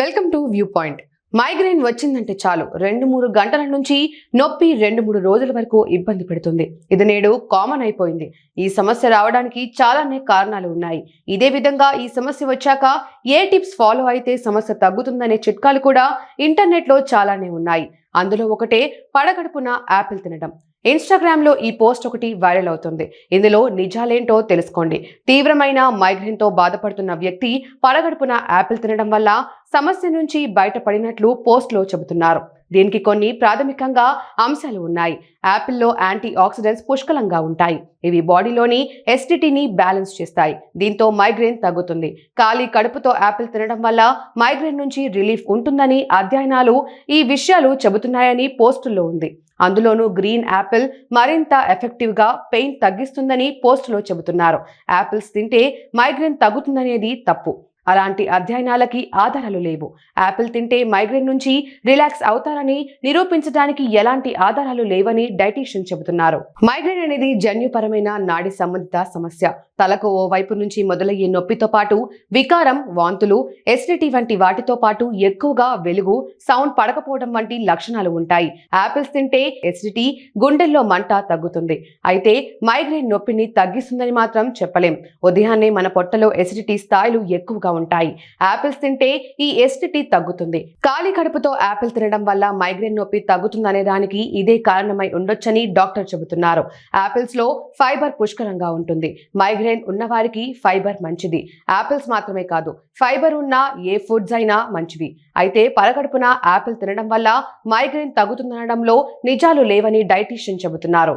Welcome to view point. Migraine వచ్చిందంటే చాలు 2-3 గంటల నుంచి నొప్పి 2-3 రోజుల వరకు ఇబ్బంది పెడుతుంది. ఇది నేడు కామన్ అయిపోయింది. ఈ సమస్య రావడానికి చాలానే కారణాలు ఉన్నాయి. ఇదే విధంగా ఈ సమస్య వచ్చాక ఏ టిప్స్ ఫాలో అయితే సమస్య తగ్గుతుందనే చిట్కాలు కూడా ఇంటర్నెట్లో చాలానే ఉన్నాయి. అందులో ఒకటే పడగడుపున యాపిల్ తినడం. ఇన్స్టాగ్రామ్ లో ఈ పోస్ట్ ఒకటి వైరల్ అవుతుంది. ఇందులో నిజాలేంటో తెలుసుకోండి. తీవ్రమైన మైగ్రేన్ తో బాధపడుతున్న వ్యక్తి పడగడుపున యాపిల్ తినడం వల్ల సమస్య నుంచి బయటపడినట్లు పోస్ట్ లో చెబుతున్నారు. దీనికి కొన్ని ప్రాథమికంగా అంశాలు ఉన్నాయి. యాపిల్లో యాంటీ ఆక్సిడెంట్స్ పుష్కలంగా ఉంటాయి. ఇవి బాడీలోని ఎసిడిటీని బ్యాలెన్స్ చేస్తాయి. దీంతో మైగ్రేన్ తగ్గుతుంది. ఖాళీ కడుపుతో యాపిల్ తినడం వల్ల మైగ్రేన్ నుంచి రిలీఫ్ ఉంటుందని అధ్యయనాలు ఈ విషయాలు చెబుతున్నాయని పోస్టుల్లో ఉంది. అందులోనూ గ్రీన్ యాపిల్ మరింత ఎఫెక్టివ్ గా పెయిన్ తగ్గిస్తుందని పోస్టులో చెబుతున్నారు. యాపిల్స్ తింటే మైగ్రేన్ తగ్గుతుందనేది తప్పు. అలాంటి అధ్యయనాలకి ఆధారాలు లేవు. యాపిల్ తింటే మైగ్రేన్ నుంచి రిలాక్స్ అవుతారని నిరూపించడానికి ఎలాంటి ఆధారాలు లేవని డైటీషియన్ చెబుతున్నారు. మైగ్రేన్ అనేది జన్యుపరమైన నాడి సంబంధిత సమస్య. తలకు ఓ వైపు నుంచి మొదలయ్యే నొప్పితో పాటు వికారం, వాంతులు, ఎసిడిటీ వంటి వాటితో పాటు ఎక్కువగా వెలుగు, సౌండ్ పడకపోవడం వంటి లక్షణాలు ఉంటాయి. యాపిల్స్ తింటే ఎసిడిటీ, గుండెల్లో మంట తగ్గుతుంది. అయితే మైగ్రేన్ నొప్పిని తగ్గిస్తుందని మాత్రం చెప్పలేం. ఉదయాన్నే మన పొట్టలో ఎసిడిటీ స్థాయిలు ఎక్కువగా ఉంటాయి. యాపిల్స్ తింటే ఈ ఎసిడిటీ తగ్గుతుంది. ఖాళీ కడుపుతో యాపిల్ తినడం వల్ల మైగ్రేన్ నొప్పి తగ్గుతుందనే దానికి ఇదే కారణమై ఉండొచ్చని డాక్టర్ చెబుతున్నారు. యాపిల్స్ లో ఫైబర్ పుష్కలంగా ఉంటుంది. మైగ్రేన్ ఉన్నవారికి ఫైబర్ మంచిది. యాపిల్స్ మాత్రమే కాదు, ఫైబర్ ఉన్న ఏ ఫుడ్స్ అయినా మంచివి. అయితే పరగడుపున యాపిల్ తినడం వల్ల మైగ్రేన్ తగ్గుతుందనడంలో నిజాలు లేవని డైటీషియన్ చెబుతున్నారు.